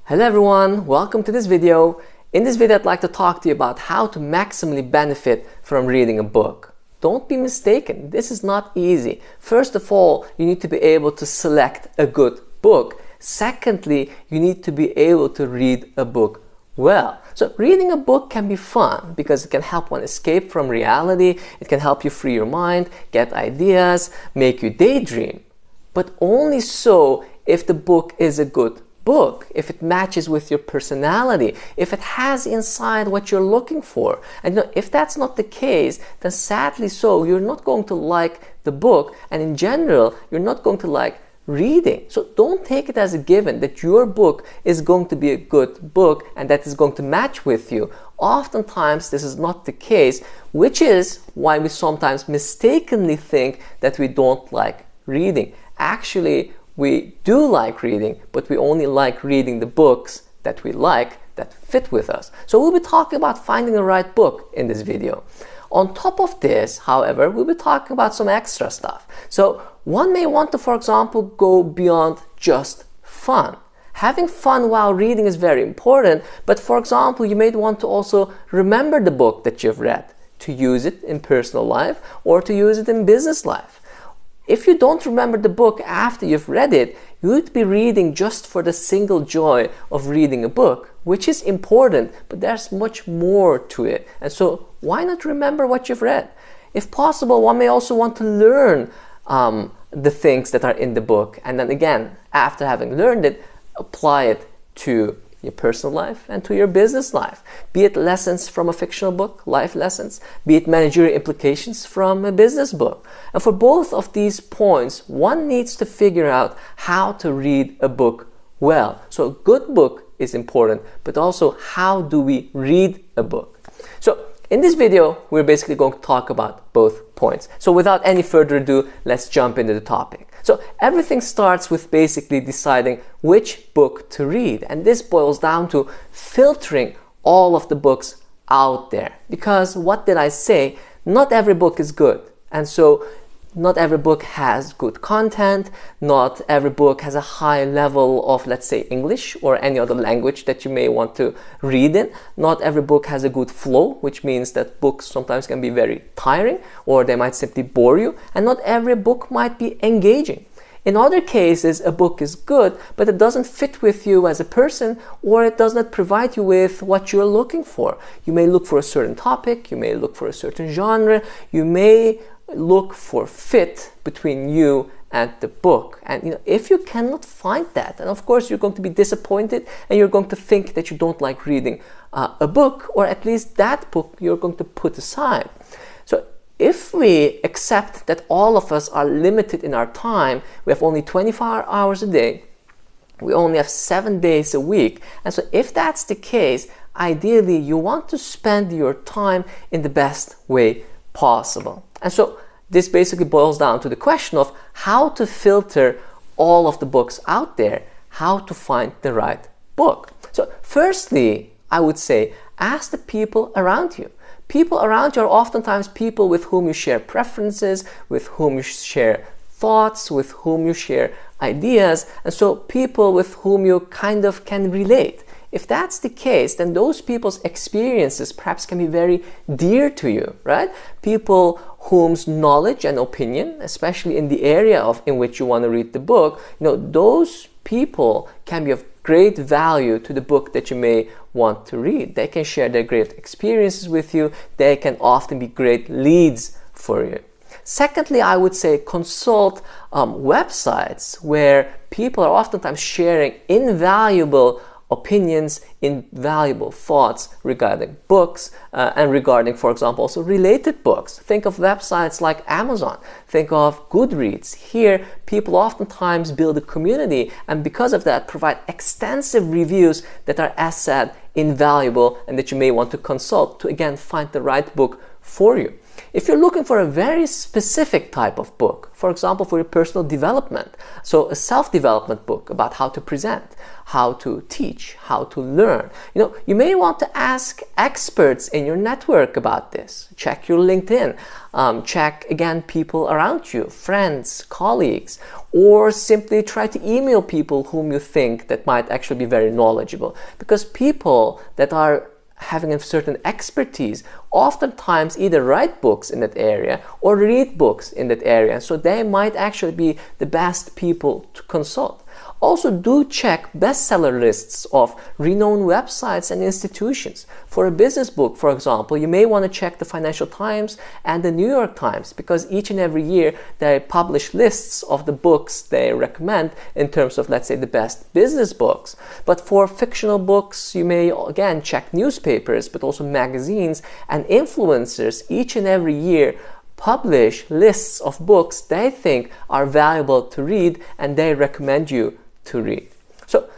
Hello everyone, welcome to this video. In this video I'd like to talk to you about how to maximally benefit from reading a book. Don't be mistaken, this is not easy. First of all, you need to be able to select a good book. Secondly, you need to be able to read a book well. So reading a book can be fun because it can help one escape from reality, it can help you free your mind, get ideas, make you daydream. But only so if the book is a good book, if it matches with your personality, if it has inside what you're looking for. And if that's not the case, then sadly so, you're not going to like the book, and in general, you're not going to like reading. So don't take it as a given that your book is going to be a good book and that is going to match with you. Oftentimes this is not the case, which is why we sometimes mistakenly think that we don't like reading. Actually, we do like reading, but we only like reading the books that we like, that fit with us. So we'll be talking about finding the right book in this video. On top of this, however, we'll be talking about some extra stuff. So one may want to, for example, go beyond just fun. Having fun while reading is very important, but for example, you may want to also remember the book that you've read, to use it in personal life or to use it in business life. If you don't remember the book after you've read it, you would be reading just for the single joy of reading a book, which is important, but there's much more to it. And so why not remember what you've read? If possible, one may also want to learn the things that are in the book. And then again, after having learned it, apply it to your personal life and to your business life. Be it lessons from a fictional book, life lessons, be it managerial implications from a business book. And for both of these points, one needs to figure out how to read a book well. So a good book is important, but also how do we read a book? So in this video, we're basically going to talk about both points. So without any further ado, let's jump into the topic. So everything starts with basically deciding which book to read. And this boils down to filtering all of the books out there. Because what did I say? Not every book is good. And so not every book has good content. Not every book has a high level of, let's say, English or any other language that you may want to read in. Not every book has a good flow, which means that books sometimes can be very tiring or they might simply bore you. And not every book might be engaging. In other cases, a book is good, but it doesn't fit with you as a person, or it does not provide you with what you're looking for. You may look for a certain topic, you may look for a certain genre, you may look for fit between you and the book. And if you cannot find that, then of course you're going to be disappointed and you're going to think that you don't like reading a book, or at least that book you're going to put aside. So if we accept that all of us are limited in our time, we have only 24 hours a day, we only have 7 days a week, and so if that's the case, ideally you want to spend your time in the best way possible. And so this basically boils down to the question of how to filter all of the books out there, how to find the right book. So firstly, I would say, ask the people around you. People around you are oftentimes people with whom you share preferences, with whom you share thoughts, with whom you share ideas, and so people with whom you kind of can relate. If that's the case, then those people's experiences perhaps can be very dear to you, right? People whose knowledge and opinion, especially in the area in which you want to read the book, those people can be of great value to the book that you may want to read. They can share their great experiences with you. They can often be great leads for you. Secondly, I would say consult websites where people are oftentimes sharing invaluable opinions, invaluable thoughts regarding books and regarding, for example, also related books. Think of websites like Amazon. Think of Goodreads. Here, people oftentimes build a community and because of that provide extensive reviews that are, as said, invaluable and that you may want to consult to again find the right book for you. If you're looking for a very specific type of book, for example, for your personal development, so a self-development book about how to present, how to teach, how to learn, you may want to ask experts in your network about this. Check your LinkedIn, check again people around you, friends, colleagues, or simply try to email people whom you think that might actually be very knowledgeable. Because people that are having a certain expertise oftentimes either write books in that area or read books in that area, so they might actually be the best people to consult. Also, do check bestseller lists of renowned websites and institutions. For a business book, for example, you may want to check the Financial Times and the New York Times, because each and every year they publish lists of the books they recommend in terms of, let's say, the best business books. But for fictional books, you may again check newspapers, but also magazines, and influencers each and every year publish lists of books they think are valuable to read and they recommend you to read. So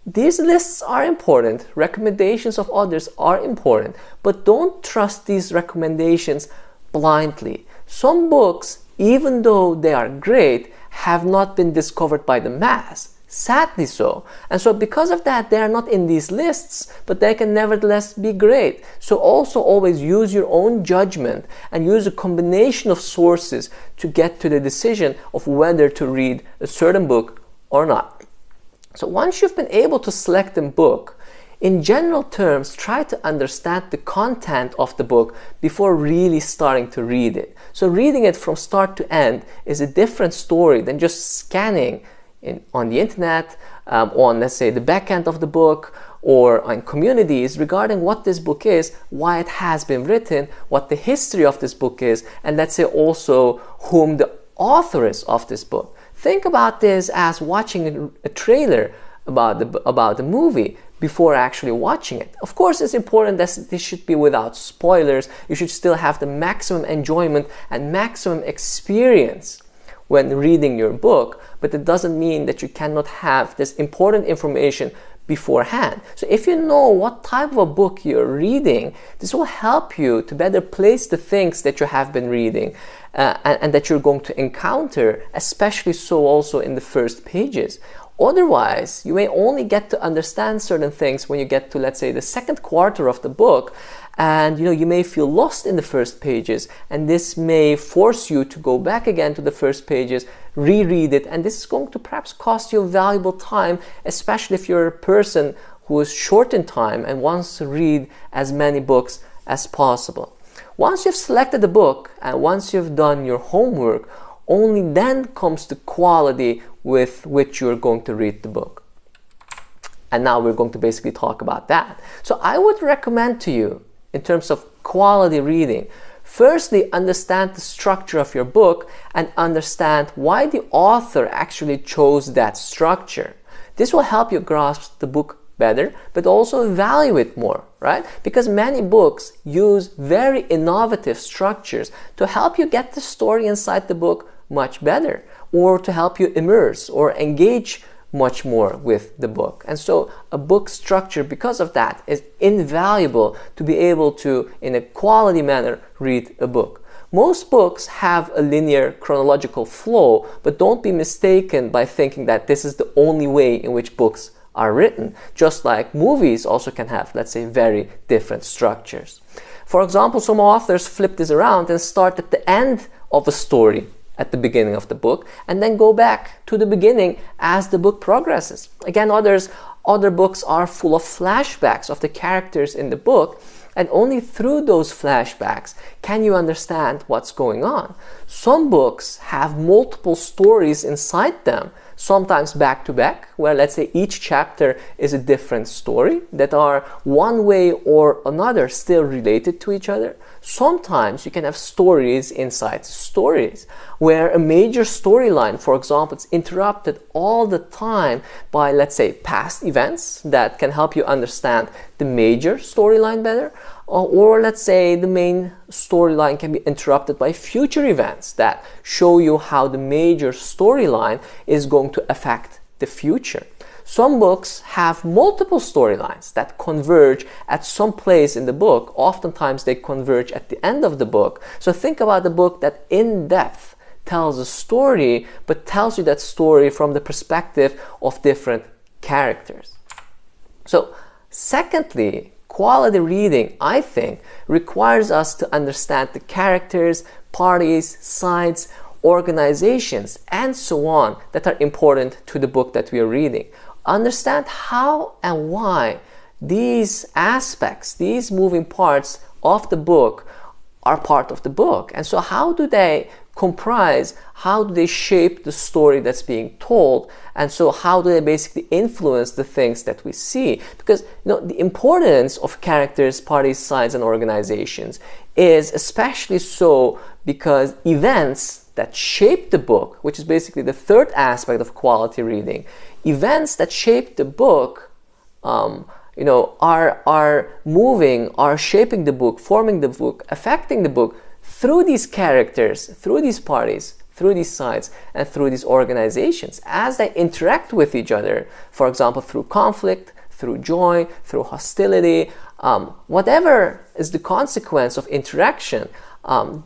these lists are important, recommendations of others are important, but don't trust these recommendations blindly. Some books, even though they are great, have not been discovered by the mass. Sadly so. And so because of that, they are not in these lists, but they can nevertheless be great. So also always use your own judgment and use a combination of sources to get to the decision of whether to read a certain book or not. So once you've been able to select a book, in general terms, try to understand the content of the book before really starting to read it. So reading it from start to end is a different story than just scanning on the internet, on, let's say, the back end of the book, or on communities regarding what this book is, why it has been written, what the history of this book is, and let's say also whom the author is of this book. Think about this as watching a trailer about the movie before actually watching it. Of course, it's important that this should be without spoilers. You should still have the maximum enjoyment and maximum experience when reading your book, but it doesn't mean that you cannot have this important information beforehand. So if you know what type of a book you're reading, this will help you to better place the things that you have been reading and that you're going to encounter, especially so also in the first pages. Otherwise, you may only get to understand certain things when you get to, let's say, the second quarter of the book, and you may feel lost in the first pages, and this may force you to go back again to the first pages, reread it, and this is going to perhaps cost you valuable time, especially if you're a person who is short in time and wants to read as many books as possible. Once you've selected the book and once you've done your homework, only then comes the quality with which you're going to read the book. And now we're going to basically talk about that. So I would recommend to you, in terms of quality reading, firstly, understand the structure of your book and understand why the author actually chose that structure. This will help you grasp the book better, but also value it more, right? Because many books use very innovative structures to help you get the story inside the book much better, or to help you immerse or engage much more with the book. And so a book structure, because of that, is invaluable to be able to, in a quality manner, read a book. Most books have a linear chronological flow, but don't be mistaken by thinking that this is the only way in which books are written, just like movies also can have, let's say, very different structures. For example, some authors flip this around and start at the end of a story at the beginning of the book and then go back to the beginning as the book progresses. Again, other books are full of flashbacks of the characters in the book, and only through those flashbacks can you understand what's going on. Some books have multiple stories inside them, sometimes back to back, where, let's say, each chapter is a different story that are one way or another still related to each other. Sometimes you can have stories inside stories, where a major storyline, for example, is interrupted all the time by, let's say, past events that can help you understand the major storyline better, or let's say the main storyline can be interrupted by future events that show you how the major storyline is going to affect the future. Some books have multiple storylines that converge at some place in the book. Oftentimes they converge at the end of the book. So think about the book that in depth tells a story, but tells you that story from the perspective of different characters. So secondly, quality reading, I think, requires us to understand the characters, parties, sides, organizations, and so on that are important to the book that we are reading. Understand how and why these aspects, these moving parts of the book are part of the book. And so how do they comprise, how do they shape the story that's being told, and so how do they basically influence the things that we see? Because the importance of characters, parties, sides, and organizations is especially so because events that shape the book, which is basically the third aspect of quality reading, events that shape the book are moving, are shaping the book, forming the book, affecting the book through these characters, through these parties, through these sides, and through these organizations as they interact with each other. For example, through conflict, through joy, through hostility, whatever is the consequence of interaction,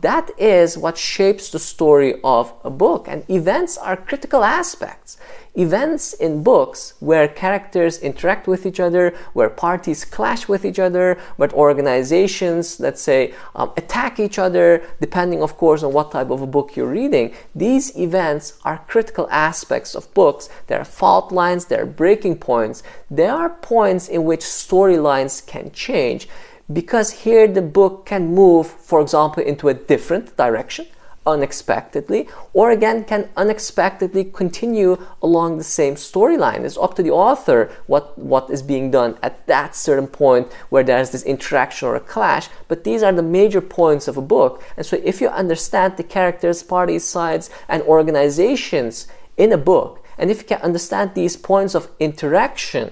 that is what shapes the story of a book. And events are critical aspects. Events in books where characters interact with each other, where parties clash with each other, where organizations, let's say, attack each other, depending, of course, on what type of a book you're reading. These events are critical aspects of books. They are fault lines, they are breaking points. They are points in which storylines can change, because here the book can move, for example, into a different direction unexpectedly, or again can unexpectedly continue along the same storyline. It's up to the author what is being done at that certain point where there's this interaction or a clash, but these are the major points of a book. And so if you understand the characters, parties, sides, and organizations in a book, and if you can understand these points of interaction,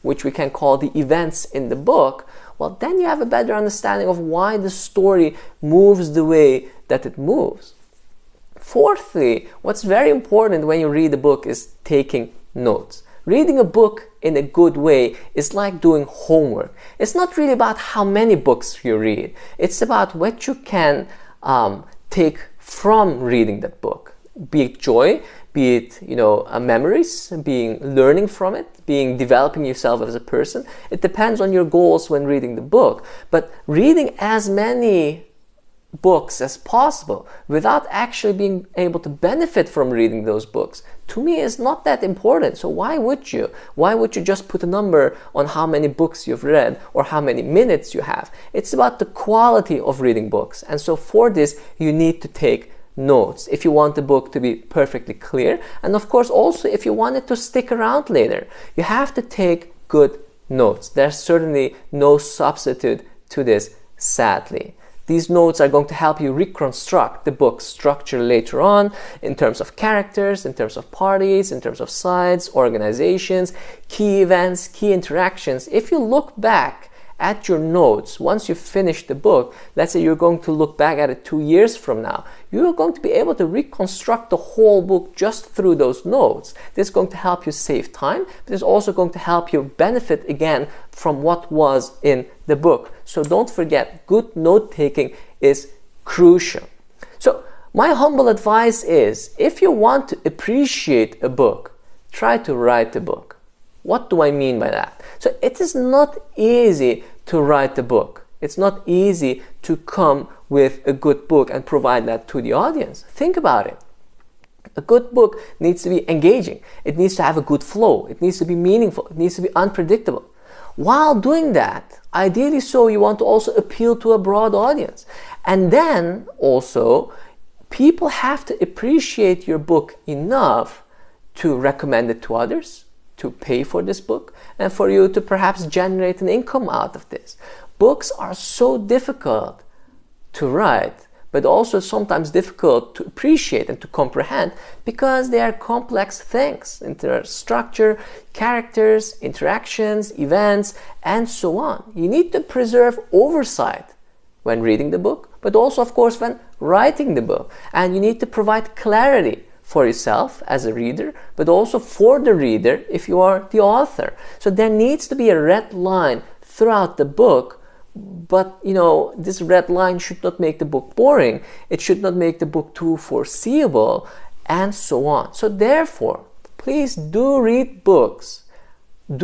which we can call the events in the book, well, then you have a better understanding of why the story moves the way that it moves. Fourthly, what's very important when you read a book is taking notes. Reading a book in a good way is like doing homework. It's not really about how many books you read. It's about what you can take from reading that book. Be it joy, be it memories, being learning from it, being developing yourself as a person. It depends on your goals when reading the book. But reading as many books as possible without actually being able to benefit from reading those books, to me, is not that important. So why would you? Why would you just put a number on how many books you've read or how many minutes you have? It's about the quality of reading books. And so for this, you need to take notes if you want the book to be perfectly clear, and of course also if you want it to stick around later, you have to take good notes. There's certainly no substitute to this, sadly. These notes are going to help you reconstruct the book's structure later on in terms of characters, in terms of parties, in terms of sides, organizations, key events, key interactions. If you look back at your notes, once you finish the book, let's say you're going to look back at it 2 years from now, you're going to be able to reconstruct the whole book just through those notes. This is going to help you save time, but it's also going to help you benefit again from what was in the book. So don't forget, good note-taking is crucial. So my humble advice is, if you want to appreciate a book, try to write the book. What do I mean by that? So it is not easy to write a book. It's not easy to come with a good book and provide that to the audience. Think about it. A good book needs to be engaging. It needs to have a good flow. It needs to be meaningful. It needs to be unpredictable. While doing that, ideally so, you want to also appeal to a broad audience. And then also, people have to appreciate your book enough to recommend it to others, to pay for this book, and for you to perhaps generate an income out of this. Books are so difficult to write, but also sometimes difficult to appreciate and to comprehend because they are complex things in their structure, characters, interactions, events, and so on. You need to preserve oversight when reading the book, but also, of course, when writing the book. And you need to provide clarity for yourself as a reader, but also for the reader if you are the author. So there needs to be a red line throughout the book, but this red line should not make the book boring. It should not make the book too foreseeable, and so on. So therefore, please do read books.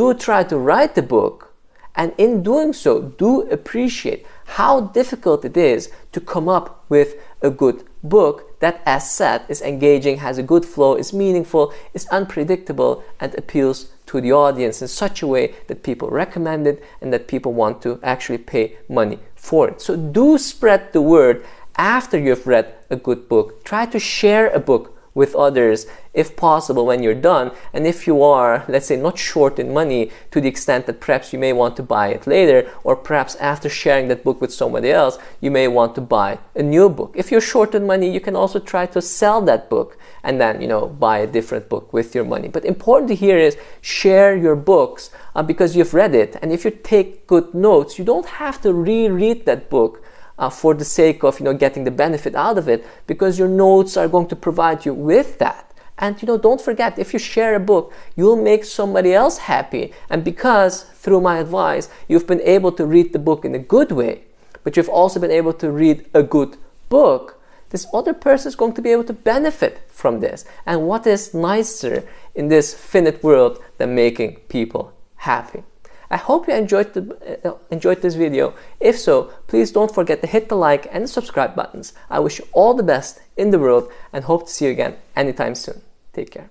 Do try to write the book, and in doing so, do appreciate how difficult it is to come up with a good book that, as said, is engaging, has a good flow, is meaningful, is unpredictable, and appeals to the audience in such a way that people recommend it and that people want to actually pay money for it. So do spread the word after you've read a good book. Try to share a book with others if possible when you're done, and if you are, let's say, not short in money to the extent that perhaps you may want to buy it later, or perhaps after sharing that book with somebody else you may want to buy a new book. If you're short in money, you can also try to sell that book and then buy a different book with your money. But important to hear is share your books because you've read it, and if you take good notes, you don't have to reread that book for the sake of getting the benefit out of it, because your notes are going to provide you with that. And don't forget, if you share a book, you'll make somebody else happy, and because through my advice you've been able to read the book in a good way, but you've also been able to read a good book, this other person is going to be able to benefit from this. And what is nicer in this finite world than making people happy? I hope you enjoyed this video. If so, please don't forget to hit the like and the subscribe buttons. I wish you all the best in the world and hope to see you again anytime soon. Take care.